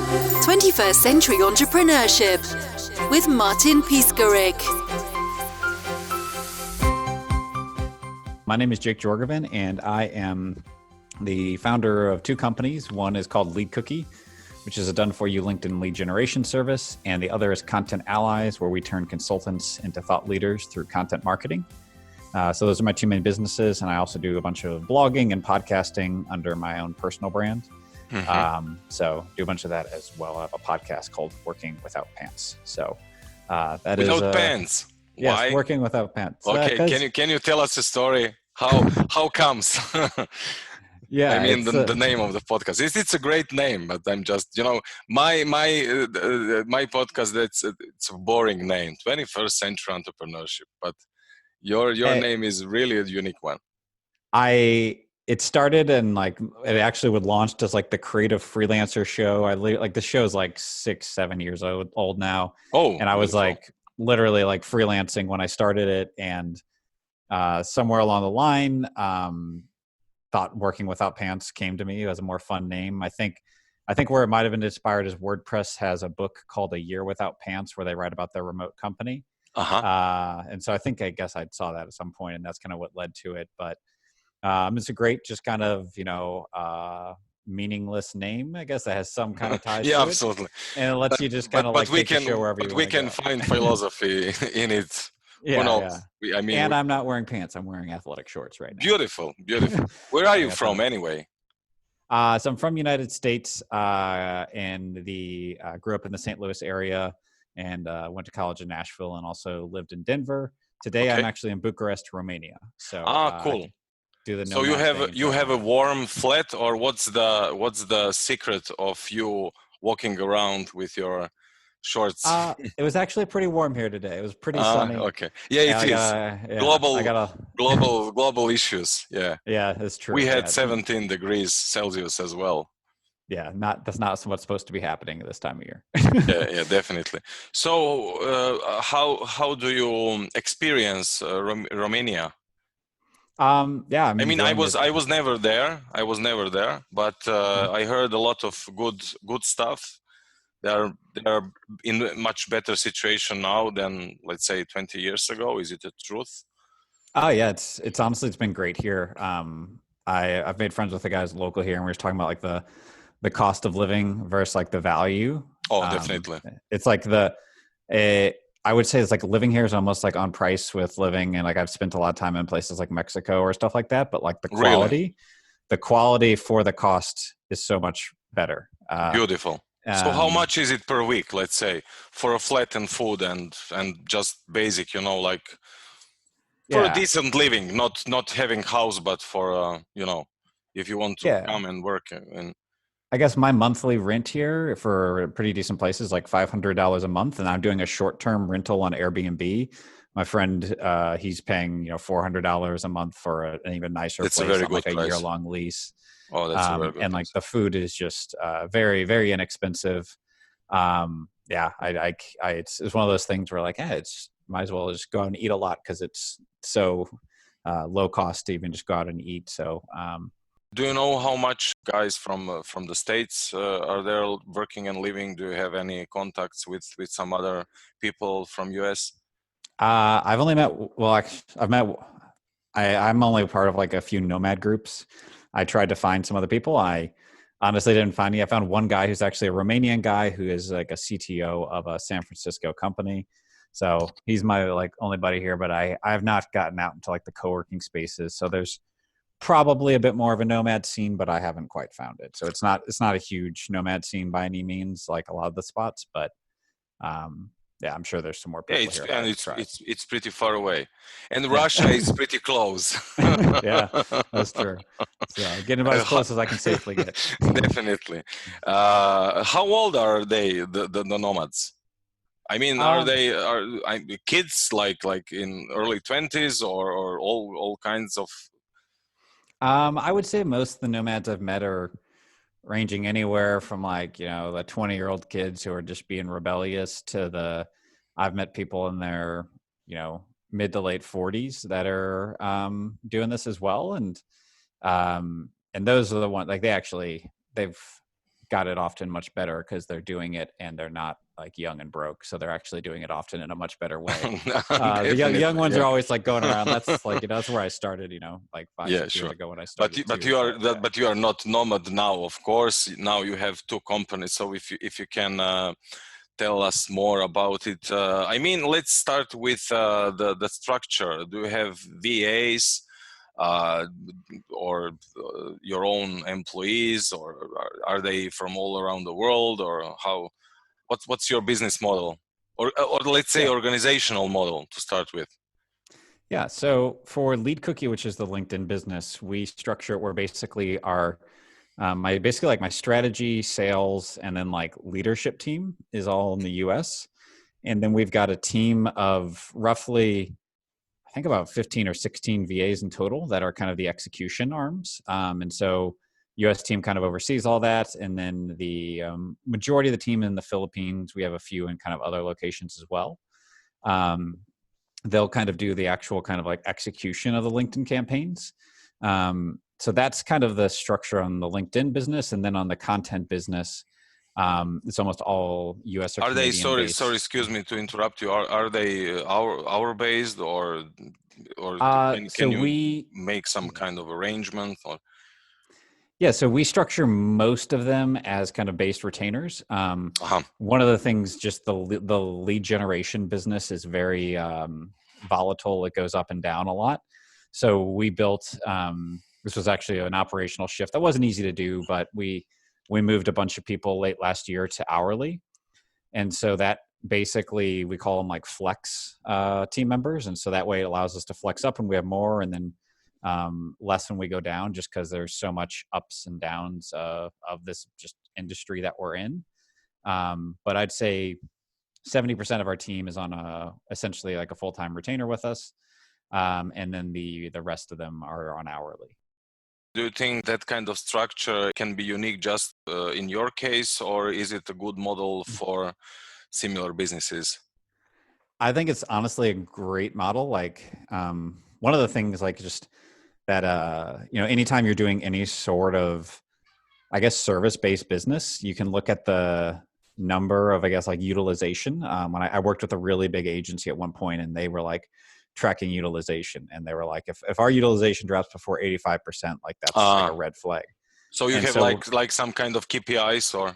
21st Century Entrepreneurship with Martin Piskarik. My name is Jake Jorgovan, and I am the founder of two companies. One is called Lead Cookie, which is a done-for-you LinkedIn lead generation service, and the other is Content Allies, where we turn consultants into thought leaders through content marketing. So those are my two main businesses, and I also do a bunch of blogging and podcasting under my own personal brand. So do a bunch of that as well. I have a podcast called Working Without Pants. So that without pants. Yes, Why? Working Without Pants. Okay, can you tell us a story? How comes? Yeah, I mean the name of the podcast. It's a great name, but I'm just my podcast. It's a boring name. 21st Century Entrepreneurship, but your name is really a unique one. It started and it actually would launch as the creative freelancer show. The show is 6-7 years old now. Oh, and I was literally freelancing when I started it, and somewhere along the line, thought Working Without Pants came to me as a more fun name. I think where it might have been inspired is WordPress has a book called A Year Without Pants, where they write about their remote company. And so I guess I saw that at some point, and that's kind of what led to it. But it's a great, just kind of, meaningless name, I guess, that has some kind of ties to it. Absolutely. And it lets you just kind of take the show wherever you want. But we can find philosophy in it. Yeah, who knows? Yeah. And I'm not wearing pants. I'm wearing athletic shorts right now. Beautiful. Where are you from anyway? So I'm from United States, and grew up in the St. Louis area, and went to college in Nashville, and also lived in Denver. Today, I'm actually in Bucharest, Romania. So cool. So you have a warm flat, or what's the secret of you walking around with your shorts? It was actually pretty warm here today. It was pretty sunny. Okay. Yeah, it is. Global issues. Yeah. Yeah, that's true. We had 17 degrees Celsius as well. Yeah, that's not what's supposed to be happening at this time of year. yeah, definitely. So, how do you experience Romania? I was never there. But I heard a lot of good stuff. They're in a much better situation now than, let's say, 20 years ago. Is it the truth? Oh yeah, it's honestly, it's been great here. I've made friends with the guys local here, and we were talking about the cost of living versus the value. Oh, definitely. It's I would say it's living here is almost on price with living, and I've spent a lot of time in places like Mexico or stuff like that, but the quality for the cost is so much better. Beautiful. So how much is it per week, let's say, for a flat and food and just basic, for a decent living, not having house, but for if you want to come and work. And I guess my monthly rent here for pretty decent places is $500 a month, and I'm doing a short-term rental on Airbnb. My friend, he's paying $400 a month for an even nicer place on a year-long lease. Oh, that's a very good. And the food is just very, very inexpensive. It's one of those things where it's might as well just go out and eat a lot because it's so low cost to even just go out and eat. So. Do you know how much guys from the States are there working and living? Do you have any contacts with some other people from US? I've only met. Well, I'm only part of a few nomad groups. I tried to find some other people. I honestly didn't find any. I found one guy who's actually a Romanian guy who is a CTO of a San Francisco company. So he's my only buddy here. But I have not gotten out into the co-working spaces. So there's probably a bit more of a nomad scene, but I haven't quite found it. So it's not a huge nomad scene by any means, like a lot of the spots, but I'm sure there's some more people here. And it's pretty far away, and Russia is pretty close. Yeah, that's true. So getting about as close as I can safely get. Definitely. How old are they, the nomads? I mean, are kids like in early 20s or all kinds of? I would say most of the nomads I've met are ranging anywhere from the 20-year-old kids who are just being rebellious to I've met people in their, mid to late 40s that are doing this as well. And those are the ones they've got it often much better because they're doing it and they're not like young and broke. So they're actually doing it often in a much better way. The young ones are always like going around. That's like, that's where I started, like 5-6 years ago when I started. But you are not nomad now, of course. Now you have two companies. So if you can tell us more about it. I mean, let's start with the structure. Do you have VAs? Or your own employees, or are they from all around the world, or how? What's your business model, or let's say organizational model to start with? Yeah. So for Lead Cookie, which is the LinkedIn business, we structure it where basically my strategy, sales, and then like leadership team is all in the US, and then we've got a team of roughly, I think about 15 or 16 VAs in total that are kind of the execution arms. And so US team kind of oversees all that. And then the majority of the team in the Philippines, we have a few in kind of other locations as well. They'll kind of do the actual kind of like execution of the LinkedIn campaigns. So that's kind of the structure on the LinkedIn business. And then on the content business, it's almost all US or Canadian based. Sorry, excuse me to interrupt you. Are they hour based, or can you make some kind of arrangement? Or? Yeah, so we structure most of them as kind of based retainers. One of the things, just the lead generation business is very volatile. It goes up and down a lot. So we built, this was actually an operational shift that wasn't easy to do, but we moved a bunch of people late last year to hourly. And so that basically, we call them like flex team members. And so that way it allows us to flex up when we have more, and then less when we go down, just because there's so much ups and downs of this just industry that we're in. But I'd say 70% of our team is on essentially like a full-time retainer with us. And then the rest of them are on hourly. Do you think that kind of structure can be unique just in your case, or is it a good model for similar businesses? I think it's honestly a great model. Like one of the things, like just that, anytime you're doing any sort of, I guess, service-based business, you can look at the number of, I guess, like utilization. When I worked with a really big agency at one point, and they were like tracking utilization, and they were like, if our utilization drops before 85%, like that's like a red flag. So you have like some kind of KPIs, or?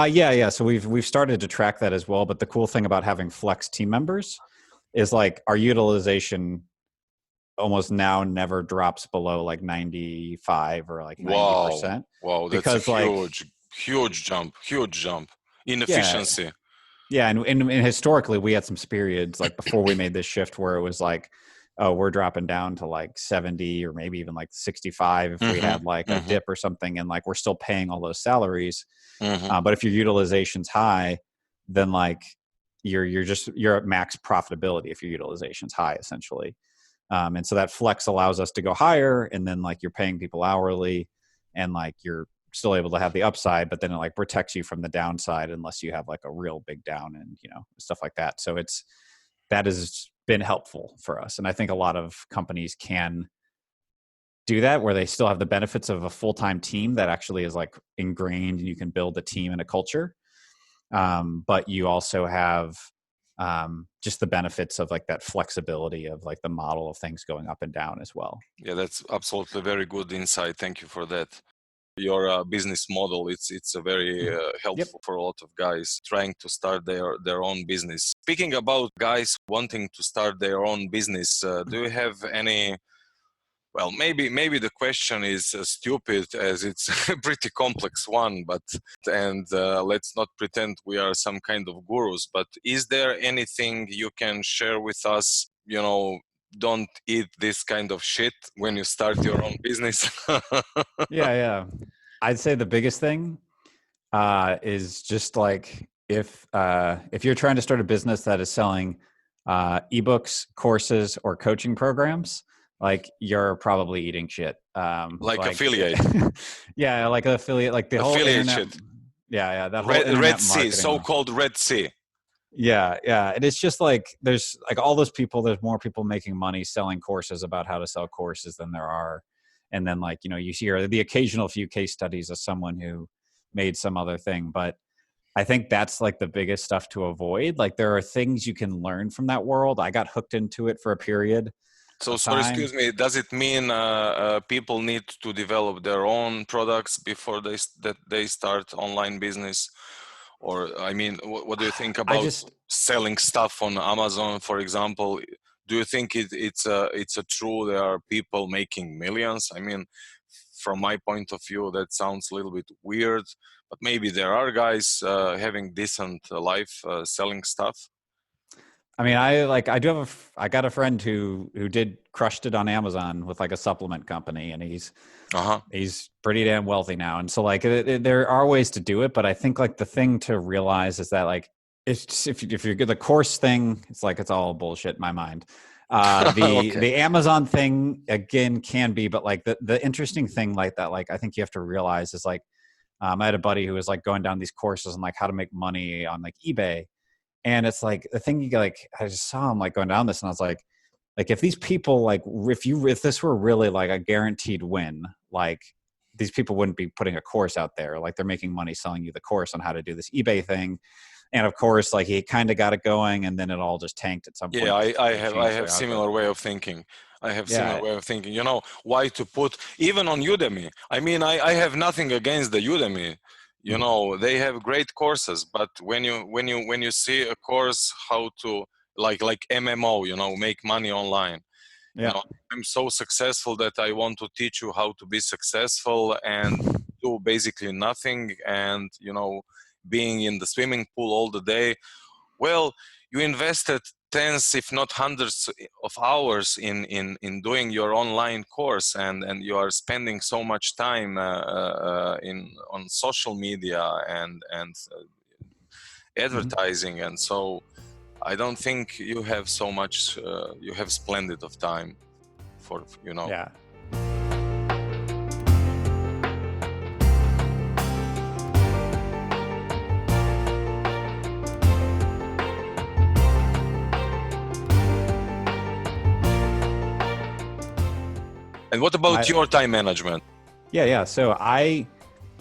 Yeah. So we've started to track that as well. But the cool thing about having flex team members is like our utilization almost now never drops below like 95 or like 90%. Wow, that's a huge jump in efficiency. Yeah, and historically we had some periods like before we made this shift where it was like, oh, we're dropping down to like 70 or maybe even like 65 if we had like a dip or something, and like we're still paying all those salaries. But if your utilization's high, then like you're at max profitability if your utilization's high, essentially. And so that flex allows us to go higher, and then like you're paying people hourly, and like you're still able to have the upside, but then it like protects you from the downside unless you have like a real big down and stuff like that. So that has been helpful for us, and I think a lot of companies can do that where they still have the benefits of a full-time team that actually is like ingrained, and you can build a team and a culture, but you also have just the benefits of like that flexibility of like the model of things going up and down as well. Yeah, that's absolutely very good insight. Thank you for that. Your business model, it's a very helpful for a lot of guys trying to start their own business. Speaking about guys wanting to start their own business, do you have any? Well, maybe the question is stupid, as it's a pretty complex one, but let's not pretend we are some kind of gurus. But is there anything you can share with us? Don't eat this kind of shit when you start your own business. Yeah. I'd say the biggest thing is just like if you're trying to start a business that is selling ebooks, courses, or coaching programs, like you're probably eating shit. Like affiliate. Yeah, like affiliate, like the whole affiliate internet. Shit. Yeah, that whole Red Sea, so-called Red Sea. Yeah. And it's just like there's like all those people, there's more people making money selling courses about how to sell courses than there are. And then like, you hear the occasional few case studies of someone who made some other thing. But I think that's like the biggest stuff to avoid. Like there are things you can learn from that world. I got hooked into it for a period. So, sorry, excuse me. Does it mean people need to develop their own products before that they start online business? Or, I mean, what do you think about selling stuff on Amazon, for example? Do you think it's a true there are people making millions? I mean, from my point of view, that sounds a little bit weird, but maybe there are guys having decent life selling stuff. I mean, I got a friend who crushed it on Amazon with like a supplement company, and he's pretty damn wealthy now. And so like there are ways to do it, but I think like the thing to realize is that like it's just, if you're good, the course thing, it's like it's all bullshit in my mind. The Amazon thing again can be, but like the interesting thing like that, like I think you have to realize is like I had a buddy who was like going down these courses on like how to make money on like eBay. And it's like the thing I just saw him like going down this, and I was like if these people like if this were really like a guaranteed win, like these people wouldn't be putting a course out there. Like they're making money selling you the course on how to do this eBay thing. And of course, like he kind of got it going, and then it all just tanked at some point. Yeah, I have similar way of thinking. Similar way of thinking. You know, why to put even on Udemy? I mean, I have nothing against the Udemy. You know, they have great courses, but when you see a course how to like MMO, you know, make money online. You know, I'm so successful that I want to teach you how to be successful and do basically nothing, and you know, being in the swimming pool all the day. Well, you invested tens, if not hundreds of hours in doing your online course, and you are spending so much time on social media and advertising, and so I don't think you have so much. You have splendid of time for, you know. Yeah. And what about your time management? Yeah. So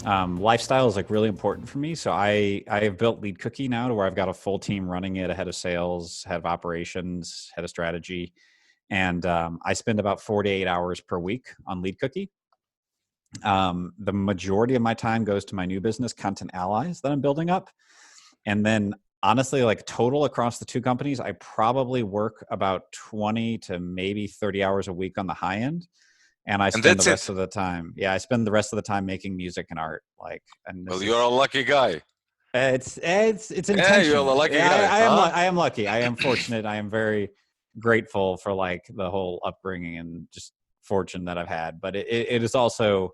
lifestyle is like really important for me. So I have built Lead Cookie now to where I've got a full team running it, a head of sales, head of operations, head of strategy. And I spend about 4 to 8 hours per week on Lead Cookie. The majority of my time goes to my new business, Content Allies, that I'm building up. And then honestly, like total across the two companies, I probably work about 20 to maybe 30 hours a week on the high end. And I spend the rest of the time. Yeah, I spend the rest of the time making music and art. Like, and well, you're a lucky guy. It's intentional. Yeah, you're a lucky guy. I am lucky. I am fortunate. I am very grateful for like the whole upbringing and just fortune that I've had. But it is also,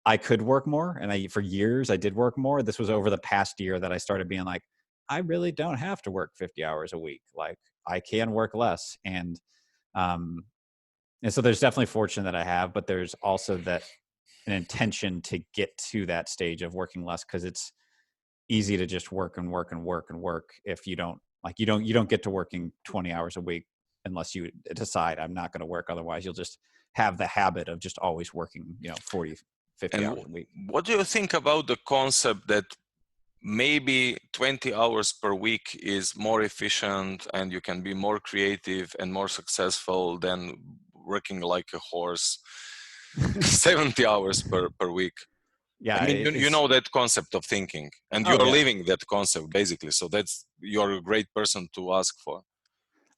I could work more, and for years I did work more. This was over the past year that I started being like, I really don't have to work 50 hours a week. Like I can work less, and so there's definitely fortune that I have, but there's also an intention to get to that stage of working less, because it's easy to just work and work and work and work if you don't get to working 20 hours a week unless you decide I'm not going to work. Otherwise, you'll just have the habit of just always working, 40, 50 hours a week. What do you think about the concept that maybe 20 hours per week is more efficient and you can be more creative and more successful than working like a horse 70 hours per week? Yeah, I mean, you know that concept of thinking, and you're living that concept basically. So you're a great person to ask for.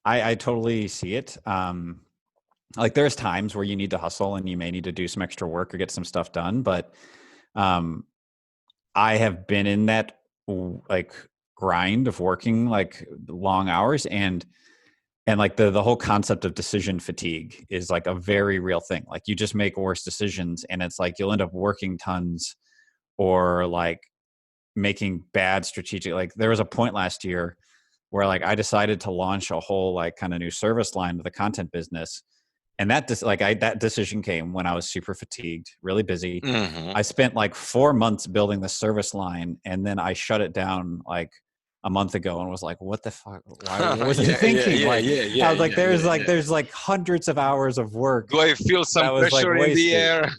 I totally see it. Like there's times where you need to hustle and you may need to do some extra work or get some stuff done. But I have been in that like grind of working like long hours, and like the whole concept of decision fatigue is like a very real thing. Like you just make worse decisions, and it's like you'll end up working tons or like making bad strategic. Like there was a point last year where like I decided to launch a whole like kind of new service line to the content business. And that decision came when I was super fatigued, really busy. Mm-hmm. I spent like 4 months building the service line, and then I shut it down like a month ago and was like, what the fuck? What was I thinking? I was like, there's like hundreds of hours of work. Do I feel some that was like pressure in the wasted. air?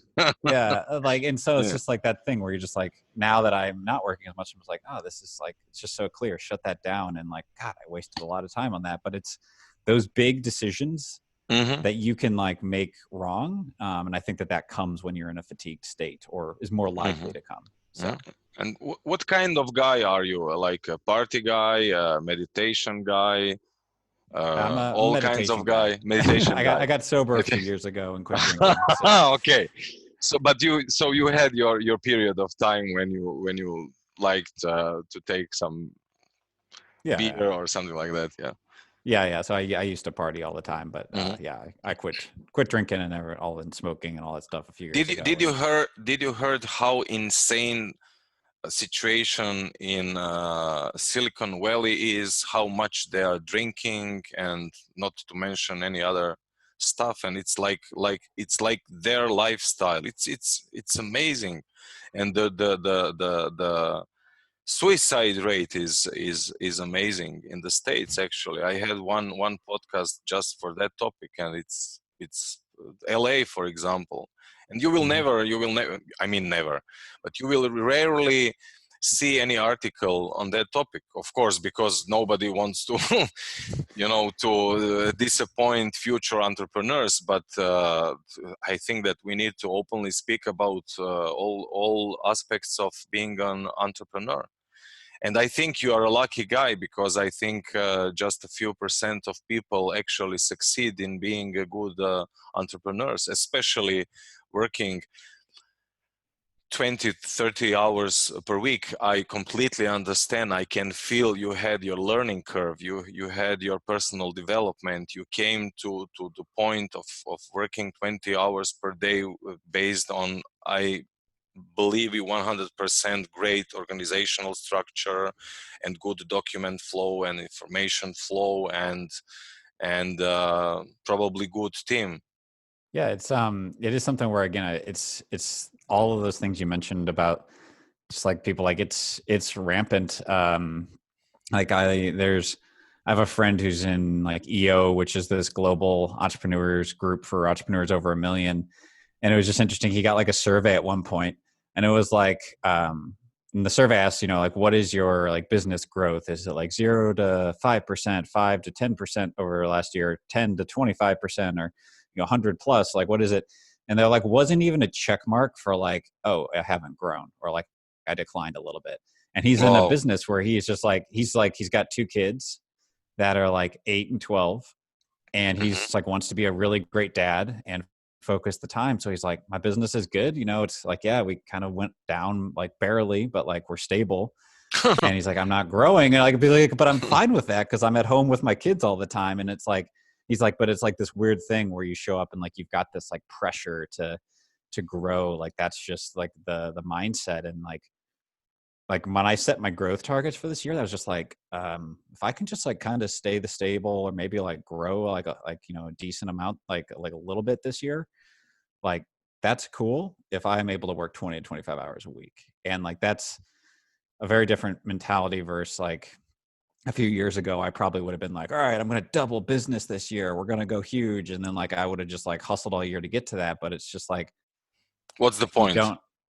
Yeah, like, and so it's just like that thing where you're just like, now that I'm not working as much, I'm just like, oh, this is like, it's just so clear. Shut that down. And like, God, I wasted a lot of time on that. But it's those big decisions that you can like make wrong, and I think that comes when you're in a fatigued state, or is more likely to come. So. And what kind of guy are you? Like a party guy, a meditation guy? I'm a all kinds of guy. Meditation guy. I got sober a few years ago and quit drinking. So. Okay, but you had your period of time when you liked to take some beer or something like that. Yeah. So I used to party all the time, but I quit drinking and all in smoking and all that stuff a few years ago. Did you heard how insane situation in Silicon Valley is, how much they are drinking, and not to mention any other stuff, and it's like their lifestyle. It's amazing, and the suicide rate is amazing in the States. Actually, I had one podcast just for that topic, and it's LA, for example. And you will never, I mean never, but you will rarely see any article on that topic, of course, because nobody wants to, to disappoint future entrepreneurs. But I think that we need to openly speak about all aspects of being an entrepreneur. And I think you are a lucky guy, because I think just a few % of people actually succeed in being a good entrepreneurs, especially working 20-30 hours per week. I completely understand. I can feel you had your learning curve. You had your personal development. You came to the point of working 20 hours per day based on, I believe, 100% great organizational structure and good document flow and information flow and probably good team. Yeah, it is something where, again, it's all of those things you mentioned about just like people, like it's rampant. Like I have a friend who's in like EO, which is this global entrepreneurs group for entrepreneurs over 1 million. And it was just interesting. He got like a survey at one point, and it was like, and the survey asked, like, what is your like business growth? Is it like 0 to 5%, 5 to 10% over last year, 10 to 25%, or 100 plus? Like, what is it? And they're like, wasn't even a check mark for like, oh, I haven't grown, or like I declined a little bit. And he's in a business where he's just like, he's got 2 kids that are like 8 and 12, and he's like wants to be a really great dad and focus the time. So he's like, my business is good. It's like, yeah, we kind of went down like barely, but like we're stable. And he's like, I'm not growing. And I could be like, but I'm fine with that, because I'm at home with my kids all the time. And it's like, he's like, but it's like this weird thing where you show up and like you've got this like pressure to grow. Like that's just like the mindset. And like when I set my growth targets for this year, I was just like, if I can just like kind of stay the stable, or maybe like grow like a decent amount, like a little bit this year, like that's cool if I'm able to work 20 to 25 hours a week. And like that's a very different mentality versus like a few years ago. I probably would have been like, all right, I'm going to double business this year, we're going to go huge. And then like I would have just like hustled all year to get to that. But it's just like, what's the point?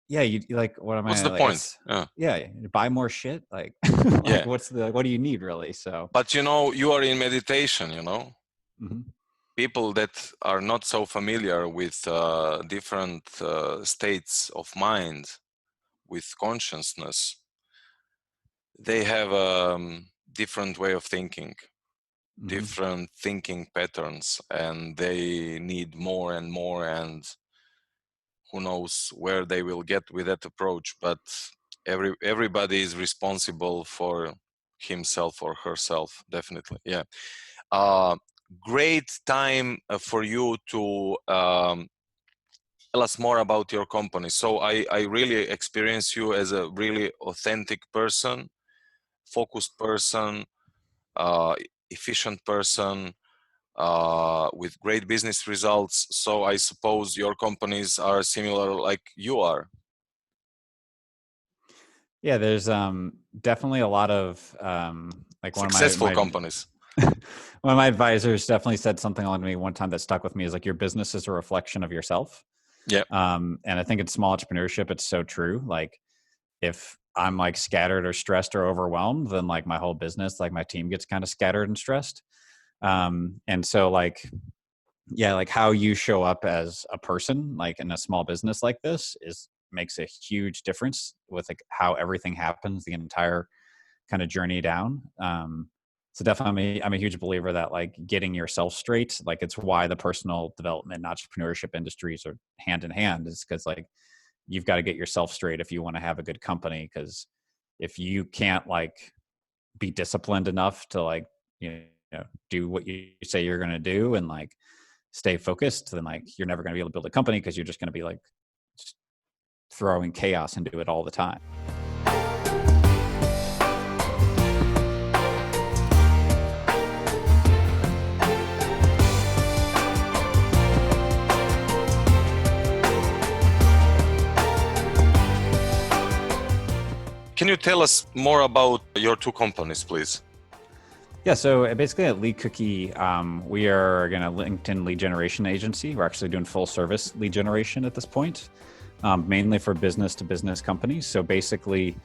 You like, what's the point? Buy more shit. Like, like what do you need really? So, but you are in meditation, people that are not so familiar with different states of mind, with consciousness, they have a different way of thinking, different thinking patterns, and they need more and more, and who knows where they will get with that approach. But everybody is responsible for himself or herself, definitely. Great time for you to tell us more about your company. So I really experience you as a really authentic person, focused person, efficient person, with great business results. So I suppose your companies are similar like you are. Yeah, there's definitely a lot of like successful companies. one of my advisors definitely said something along to me one time that stuck with me is like your business is a reflection of yourself. Yeah. And I think in small entrepreneurship, it's so true. Like if I'm like scattered or stressed or overwhelmed, then like my whole business, like my team gets kind of scattered and stressed. And so like, yeah, like how you show up as a person, like in a small business like this makes a huge difference with like how everything happens, the entire kind of journey down. So definitely I'm a huge believer that like getting yourself straight, like it's why the personal development and entrepreneurship industries are hand in hand, is because like you've got to get yourself straight if you want to have a good company. Because if you can't like be disciplined enough to like, you know, do what you say you're going to do and like stay focused, then like you're never going to be able to build a company because you're just going to be like just throwing chaos into it all the time. Can you tell us more about your two companies, please? Yeah, so basically at Lead Cookie, we are again a LinkedIn lead generation agency. We're actually doing full service lead generation at this point, mainly for business to business companies. So basically,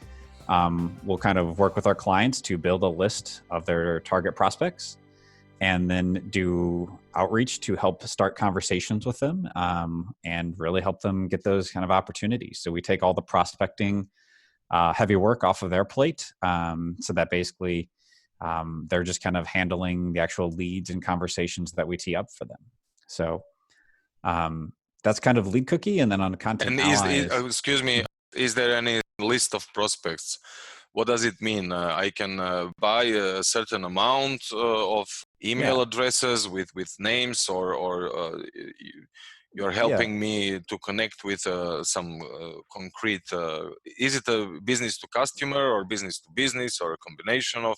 we'll kind of work with our clients to build a list of their target prospects and then do outreach to help start conversations with them and really help them get those kind of opportunities. So we take all the prospecting heavy work off of their plate so that basically they're just kind of handling the actual leads and conversations that we tee up for them. So that's kind of Lead Cookie. And then on the Content Allies, excuse me, is there any list of prospects? What does it mean? I can buy a certain amount of email addresses with names, or you're helping me to connect with some concrete. Is it a business to customer or business to business or a combination of?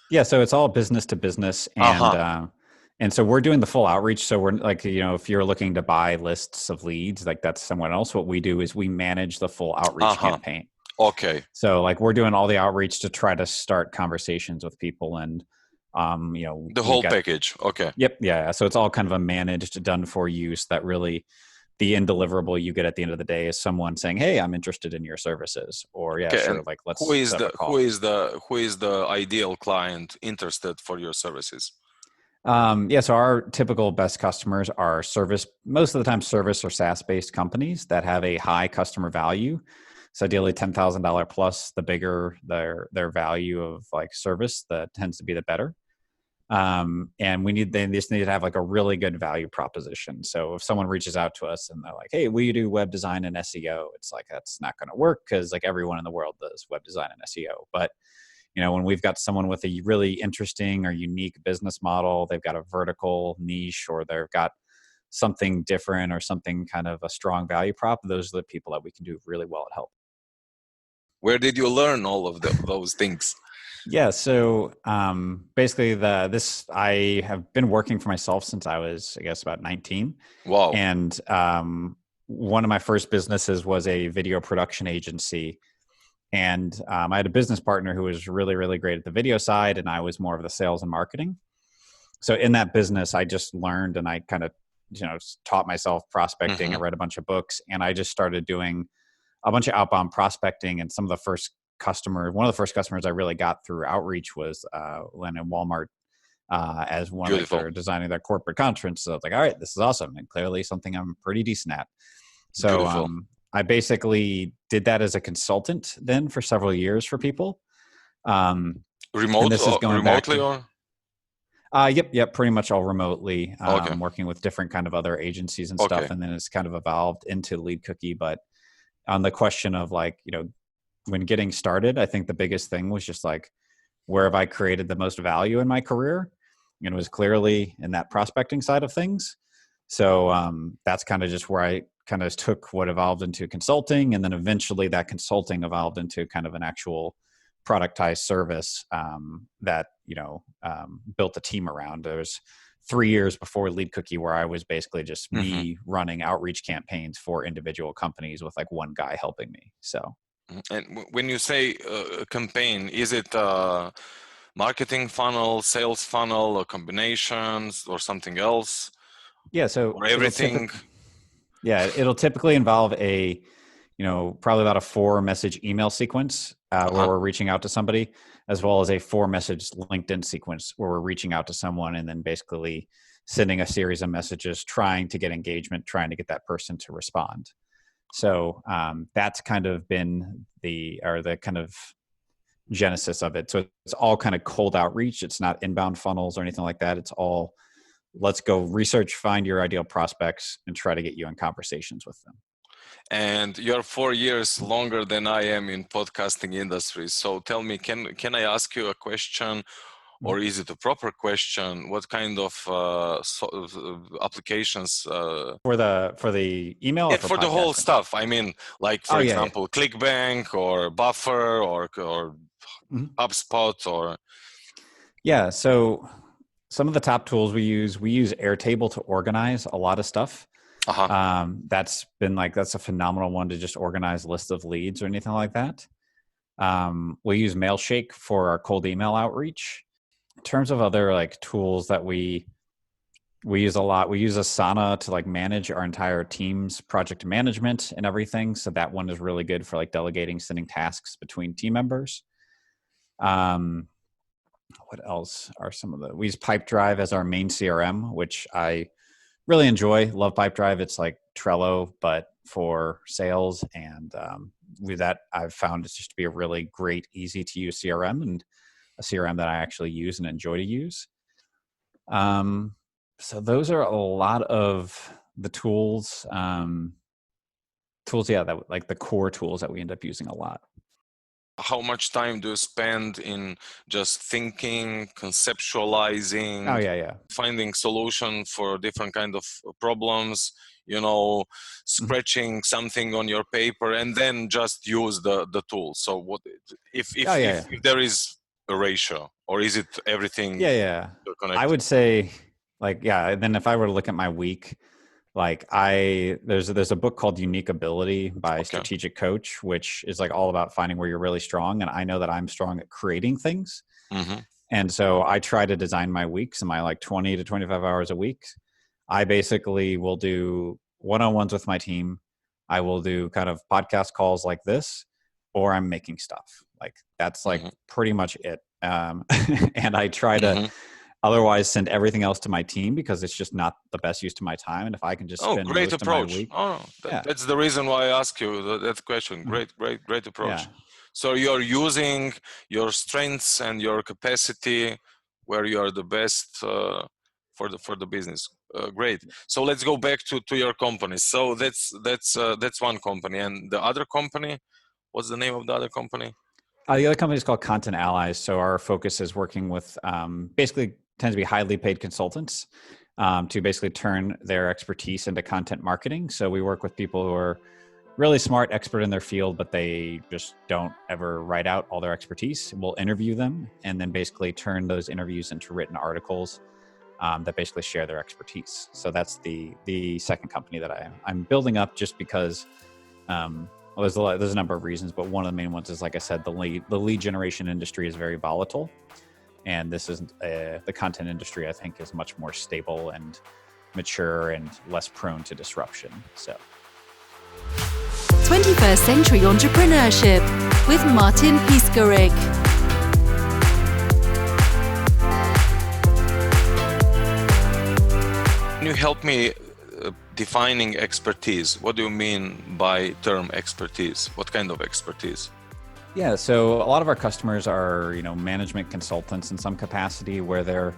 Yeah, so it's all business to business, and so we're doing the full outreach. So we're like, you know, if you're looking to buy lists of leads, like that's someone else. What we do is we manage the full outreach campaign. Okay. So like we're doing all the outreach to try to start conversations with people and, you know, the whole package. Okay. Yep. Yeah. So it's all kind of a managed, done for you, so that really the end deliverable you get at the end of the day is someone saying, "Hey, I'm interested in your services," or "Yeah, sure, like let's." Who is the ideal client interested for your services? So our typical best customers are most of the time service or SaaS based companies that have a high customer value. So ideally $10,000 plus, the bigger their value of like service, that tends to be the better. And they just need to have like a really good value proposition. So if someone reaches out to us and they're like, "Hey, we do web design and SEO," it's like, that's not going to work because like everyone in the world does web design and SEO. But you know, when we've got someone with a really interesting or unique business model, they've got a vertical niche, or they've got something different or something kind of a strong value prop, those are the people that we can do really well at help. Where did you learn all of those things? Yeah, so basically I have been working for myself since I was, I guess, about 19. Wow. And one of my first businesses was a video production agency. And I had a business partner who was really, really great at the video side, and I was more of the sales and marketing. So in that business, I just learned, and I kind of, you know, taught myself prospecting. Mm-hmm. I read a bunch of books, and I just started doing a bunch of outbound prospecting. And one of the first customers I really got through outreach was Lynn and Walmart as one of their designing their corporate conference. So I was like, all right, this is awesome, and clearly something I'm pretty decent at. So I basically did that as a consultant then for several years for people. Remotely or? Yep, pretty much all remotely. Okay. Working with different kind of other agencies and stuff, and then it's kind of evolved into Lead Cookie. But on the question of like, you know, when getting started, I think the biggest thing was just like, where have I created the most value in my career? And it was clearly in that prospecting side of things. So that's kind of just where I kind of took what evolved into consulting, and then eventually that consulting evolved into kind of an actual productized service that, you know, built a team around. There was 3 years before Lead Cookie where I was basically just me running outreach campaigns for individual companies with like one guy helping me. So And when you say campaign, is it marketing funnel, sales funnel, or combinations, or something else? Yeah, so or everything? It'll typically involve a, probably about a 4-message email sequence where we're reaching out to somebody, as well as a 4-message LinkedIn sequence where we're reaching out to someone and then basically sending a series of messages, trying to get engagement, trying to get that person to respond. So that's kind of been the kind of genesis of it. So it's all kind of cold outreach. It's not inbound funnels or anything like that. It's all, let's go research, find your ideal prospects, and try to get you in conversations with them. And you're 4 years longer than I am in podcasting industry. So tell me, can I ask you a question, or is it a proper question? What kind of applications for the email? Yeah, or for the whole stuff. I mean, like for example, yeah. ClickBank or Buffer or HubSpot or. Yeah. So some of the top tools we use Airtable to organize a lot of stuff. That's a phenomenal one to just organize lists of leads or anything like that. We use Mailshake for our cold email outreach. In terms of other like tools that we use a lot, we use Asana to like manage our entire team's project management and everything. So that one is really good for like delegating, sending tasks between team members. What else are some of we use Pipedrive as our main CRM, which I really enjoy. Love Pipedrive. It's like Trello, but for sales. And with that, I've found it just to be a really great, easy to use CRM, and a CRM that I actually use and enjoy to use. So those are a lot of the tools. That like the core tools that we end up using a lot. How much time do you spend in just thinking, conceptualizing, finding solution for different kind of problems, scratching something on your paper, and then just use the tool? So what if there is a ratio, or is it everything? I would say then if I were to look at my week, there's a book called Unique Ability by Strategic Coach, which is like all about finding where you're really strong. And I know that I'm strong at creating things. And so I try to design my weeks, and my like 20 to 25 hours a week. I basically will do one-on-ones with my team. I will do kind of podcast calls like this, or I'm making stuff. Like that's like pretty much it. And I try to otherwise send everything else to my team, because it's just not the best use to my time. And if I can just spend most of my week. That's the reason why I ask you that question. Great approach. So you're using your strengths and your capacity where you are the best for the business. Great. So let's go back to your company. So that's one company, and the other company, what's the name of the other company? The other company is called Content Allies. So our focus is working with basically tends to be highly paid consultants to basically turn their expertise into content marketing. So we work with people who are really smart, expert in their field, but they just don't ever write out all their expertise. We'll interview them and then basically turn those interviews into written articles that basically share their expertise. So that's the second company that I'm building up, just because there's a number of reasons, but one of the main ones is, like I said, the lead generation industry is very volatile. And this is the content industry, I think, is much more stable and mature and less prone to disruption. So 21st Century Entrepreneurship with Martin Piskarik. Can you help me defining expertise? What do you mean by term expertise? What kind of expertise? Yeah, so a lot of our customers are, management consultants in some capacity, where they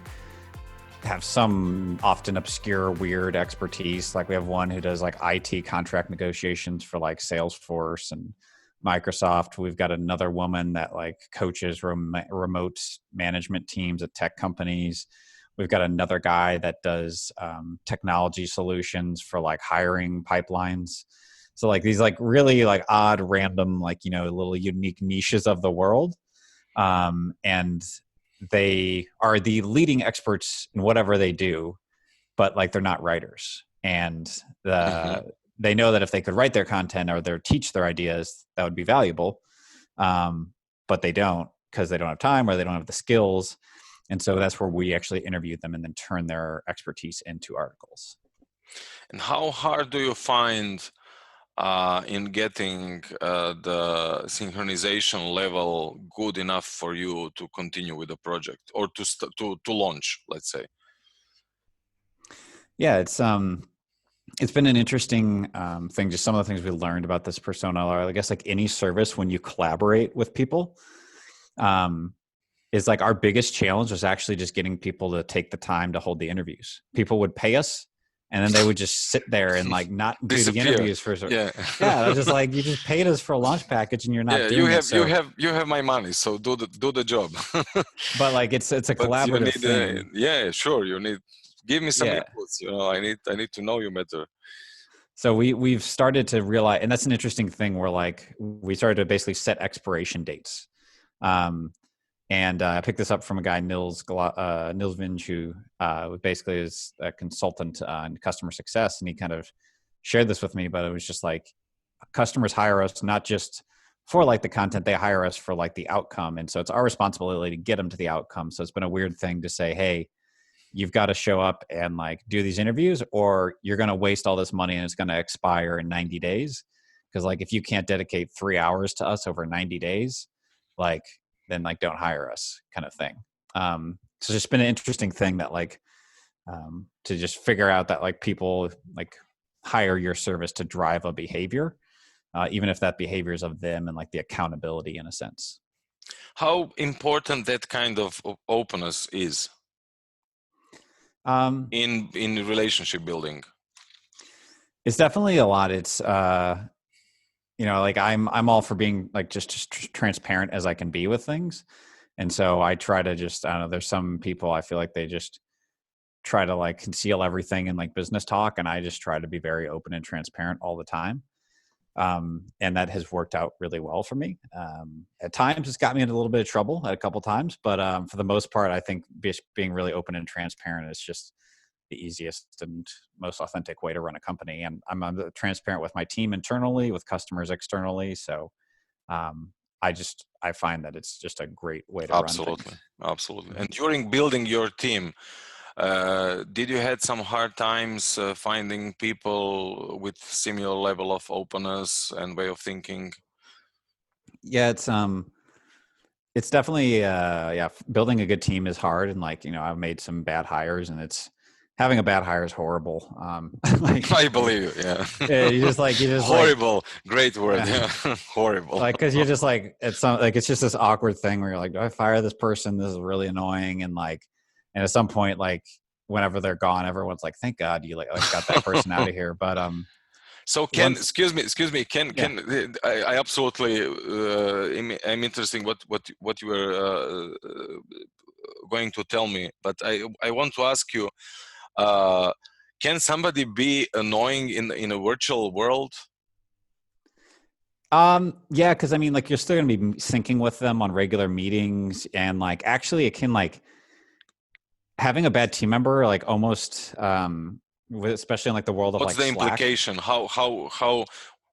have some often obscure, weird expertise. Like we have one who does like IT contract negotiations for like Salesforce and Microsoft. We've got another woman that like coaches remote management teams at tech companies. We've got another guy that does technology solutions for like hiring pipelines. So like these like really like odd, random, like, little unique niches of the world. And they are the leading experts in whatever they do, but like they're not writers. And they know that if they could write their content or teach their ideas, that would be valuable. But they don't, because they don't have time or they don't have the skills. And so that's where we actually interview them and then turn their expertise into articles. And how hard do you find in getting the synchronization level good enough for you to continue with the project or to launch, let's say? Yeah, it's been an interesting thing. Just some of the things we learned about this persona are, I guess, like any service, when you collaborate with people, is like our biggest challenge was actually just getting people to take the time to hold the interviews. People would pay us, and then they would just sit there and like not do the interviews for. Yeah, I was just like, you just paid us for a launch package, and you're not doing it. So, you have my money, so do the job. But like it's a collaborative thing. Yeah, sure. You need give me some inputs. You know, I need to know you better. So we've started to realize, and that's an interesting thing. Where like we started to basically set expiration dates. And I picked this up from a guy, Nils Vinge, who basically is a consultant in customer success. And he kind of shared this with me, but it was just like, customers hire us not just for like the content, they hire us for like the outcome. And so it's our responsibility to get them to the outcome. So it's been a weird thing to say, hey, you've got to show up and like do these interviews, or you're going to waste all this money and it's going to expire in 90 days. Because like, if you can't dedicate 3 hours to us over 90 days, like, then like don't hire us, kind of thing. So it's just been an interesting thing that like to just figure out that like people like hire your service to drive a behavior, even if that behavior is of them, and like the accountability in a sense. How important that kind of openness is in relationship building? It's definitely a lot. It's you know, like I'm all for being like just transparent as I can be with things. And so I try to just, I don't know, there's some people I feel like they just try to like conceal everything in like business talk. And I just try to be very open and transparent all the time. And that has worked out really well for me. At times it's got me in a little bit of trouble a couple times, but for the most part, I think being really open and transparent is just the easiest and most authentic way to run a company. And I'm transparent with my team internally, with customers externally. So I find that it's just a great way to run things. Absolutely. And during building your team, did you had some hard times finding people with similar level of openness and way of thinking? Yeah, it's definitely building a good team is hard. And like, you know, I've made some bad hires, and having a bad hire is horrible. Like, I believe you. Yeah. You just horrible. Like, great word. Yeah. Horrible. Like, cause you're just like, it's just this awkward thing where you're like, do I fire this person? This is really annoying. And like, and at some point, like whenever they're gone, everyone's like, thank God you like got that person out of here. But, so Ken, excuse me, Ken, I absolutely, I'm interested in what you were going to tell me, but I want to ask you, can somebody be annoying in a virtual world? Yeah, because I mean, like you're still gonna be syncing with them on regular meetings, and like actually, it can like having a bad team member, like almost, especially in like the world of what's like the Slack. Implication? How?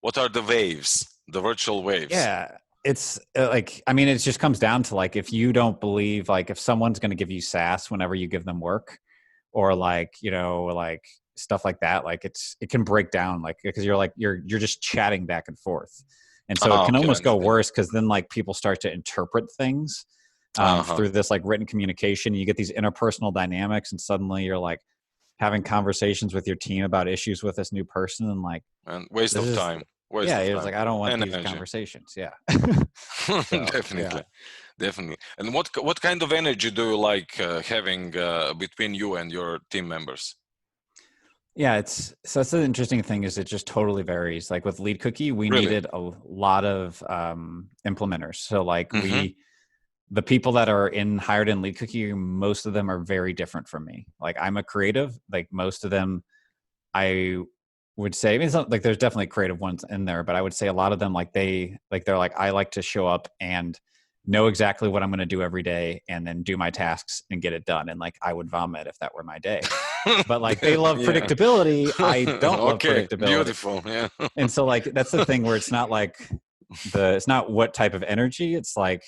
What are the waves? The virtual waves? Yeah, it's like, I mean, it just comes down to like, if you don't believe, like if someone's going to give you SaaS whenever you give them work, or like, you know, like stuff like that, like it can break down, like, because you're just chatting back and forth. And so it can almost go worse, because then like people start to interpret things through this like written communication. You get these interpersonal dynamics, and suddenly you're like having conversations with your team about issues with this new person, and like waste of time. It was like, I don't want these conversations. Yeah. So, definitely. And what kind of energy do you like having between you and your team members? Yeah, that's the interesting thing, is it just totally varies. Like with Lead Cookie, we needed a lot of implementers. So like the people that are hired in Lead Cookie, most of them are very different from me. Like I'm a creative, like most of them, I would say, I mean, it's not, like there's definitely creative ones in there, but I would say a lot of them, like they're like, I like to show up and know exactly what I'm going to do every day and then do my tasks and get it done. And like, I would vomit if that were my day. But like, they love predictability. I don't love predictability. Beautiful. Yeah. And so like, that's the thing where it's not like it's not what type of energy. It's like,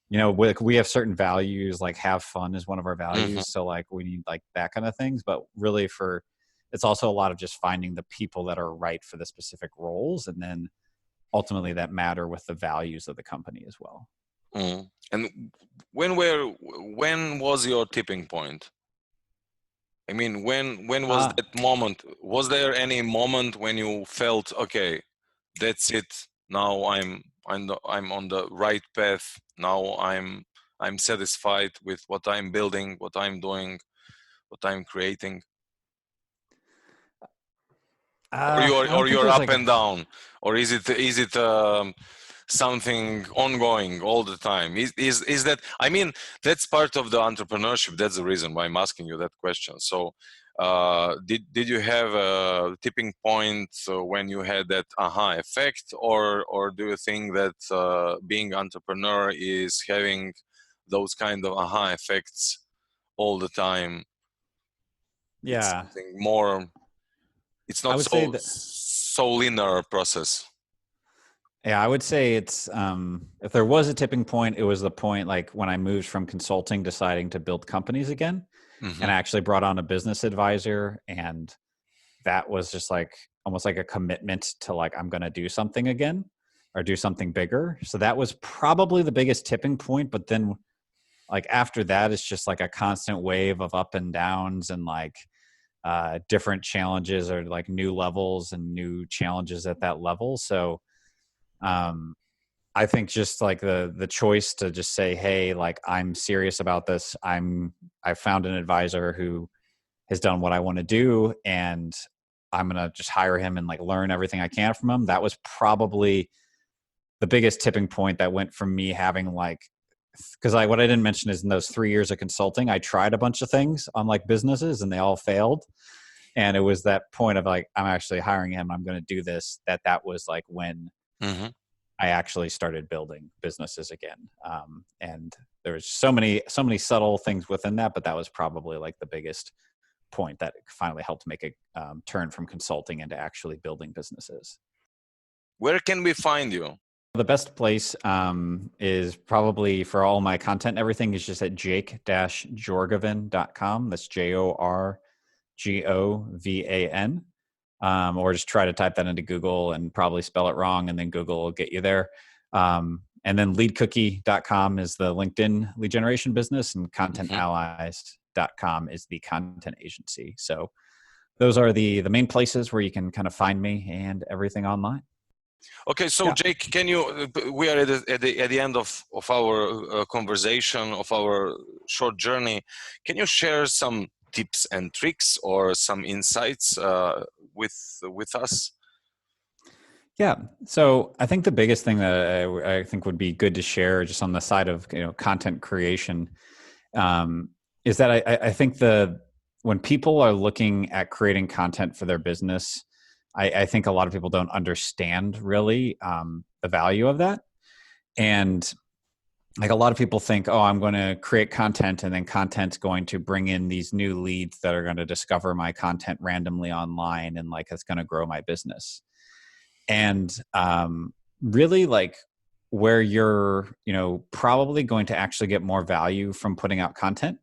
you know, we have certain values, like have fun is one of our values. So like, we need like that kind of things, but really it's also a lot of just finding the people that are right for the specific roles. And then ultimately that matter with the values of the company as well. And when was your tipping point? I mean, when was that moment? Was there any moment when you felt, okay, that's it. Now I'm on the right path. Now I'm satisfied with what I'm building, what I'm doing, what I'm creating. Or you're up and down, or is it something ongoing all the time? Is that, I mean, that's part of the entrepreneurship. That's the reason why I'm asking you that question. So did you have a tipping point when you had that aha effect, or do you think that being entrepreneur is having those kind of aha effects all the time? Yeah, it's something more, it's not so linear process. Yeah, I would say it's if there was a tipping point, it was the point like when I moved from consulting, deciding to build companies again, and I actually brought on a business advisor, and that was just like almost like a commitment to like, I'm going to do something again or do something bigger. So that was probably the biggest tipping point. But then like after that, it's just like a constant wave of up and downs and like different challenges or like new levels and new challenges at that level. So I think just like the choice to just say, hey, like I'm serious about this. I found an advisor who has done what I want to do, and I'm going to just hire him and like learn everything I can from him. That was probably the biggest tipping point that went from me having like, because what I didn't mention is in those 3 years of consulting, I tried a bunch of things on like businesses and they all failed. And it was that point of like, I'm actually hiring him, I'm going to do this, that was like when I actually started building businesses again. And there was so many subtle things within that, but that was probably like the biggest point that finally helped make a turn from consulting into actually building businesses. Where can we find you? The best place is probably for all my content and everything is just at jake-jorgovan.com. That's JORGOVAN. Or just try to type that into Google and probably spell it wrong, and then Google will get you there. And then leadcookie.com is the LinkedIn lead generation business, and contentallies.com is the content agency. So those are the main places where you can kind of find me and everything online. Okay, so yeah. Jake, can you? We are at the end of our conversation, of our short journey. Can you share some tips and tricks or some insights with us? Yeah. So I think the biggest thing that I think would be good to share, just on the side of content creation, is that I think when people are looking at creating content for their business, I think a lot of people don't understand really the value of that. And like a lot of people think, oh, I'm going to create content and then content's going to bring in these new leads that are going to discover my content randomly online and like it's going to grow my business. And really like where you're, probably going to actually get more value from putting out content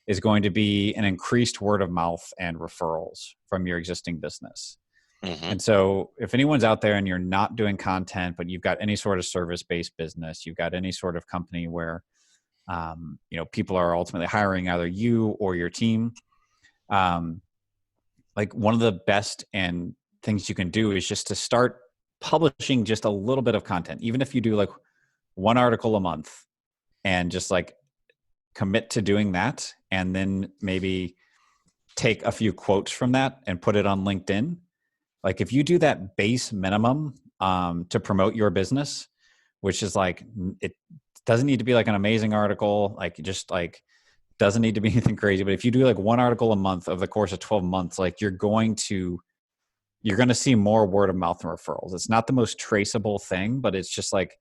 is going to be an increased word of mouth and referrals from your existing business. And so if anyone's out there and you're not doing content, but you've got any sort of service-based business, you've got any sort of company where, people are ultimately hiring either you or your team, like one of the best and things you can do is just to start publishing just a little bit of content, even if you do like one article a month, and just like commit to doing that. And then maybe take a few quotes from that and put it on LinkedIn. Like if you do that base minimum to promote your business, which is like, it doesn't need to be like an amazing article, like just like doesn't need to be anything crazy. But if you do like one article a month over the course of 12 months, like you're going to see more word of mouth and referrals. It's not the most traceable thing, but it's just like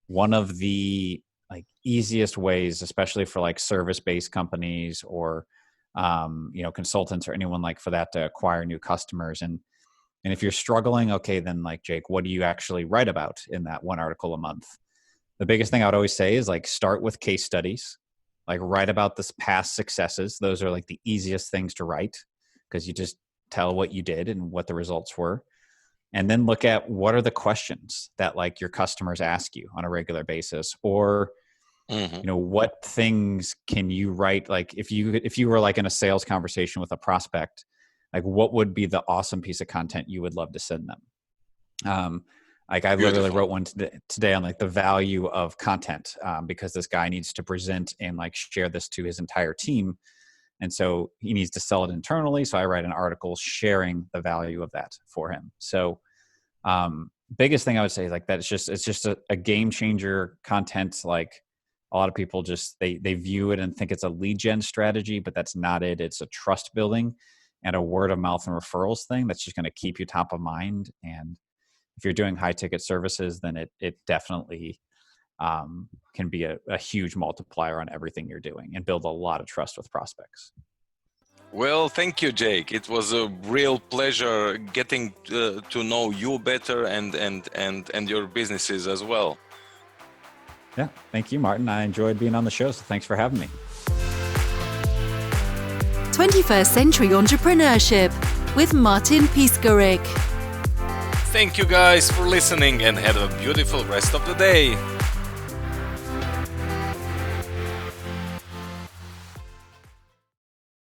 one of the like easiest ways, especially for like service-based companies or consultants or anyone like for that to acquire new customers. And if you're struggling, okay, then like Jake, what do you actually write about in that one article a month? The biggest thing I would always say is like start with case studies, like write about this past successes. Those are like the easiest things to write because you just tell what you did and what the results were. And then look at what are the questions that like your customers ask you on a regular basis, or what things can you write? Like if you were like in a sales conversation with a prospect, like what would be the awesome piece of content you would love to send them? Like I literally wrote one today on like the value of content because this guy needs to present and like share this to his entire team. And so he needs to sell it internally. So I write an article sharing the value of that for him. So biggest thing I would say is like that it's just a game changer content. Like a lot of people just, they view it and think it's a lead gen strategy, but that's not it. It's a trust building and a word of mouth and referrals thing that's just going to keep you top of mind. And if you're doing high ticket services, then it definitely can be a huge multiplier on everything you're doing and build a lot of trust with prospects. Well, thank you, Jake. It was a real pleasure getting to know you better and your businesses as well. Yeah, thank you, Martin. I enjoyed being on the show, so thanks for having me. 21st Century Entrepreneurship with Martin Piskarik. Thank you guys for listening and have a beautiful rest of the day.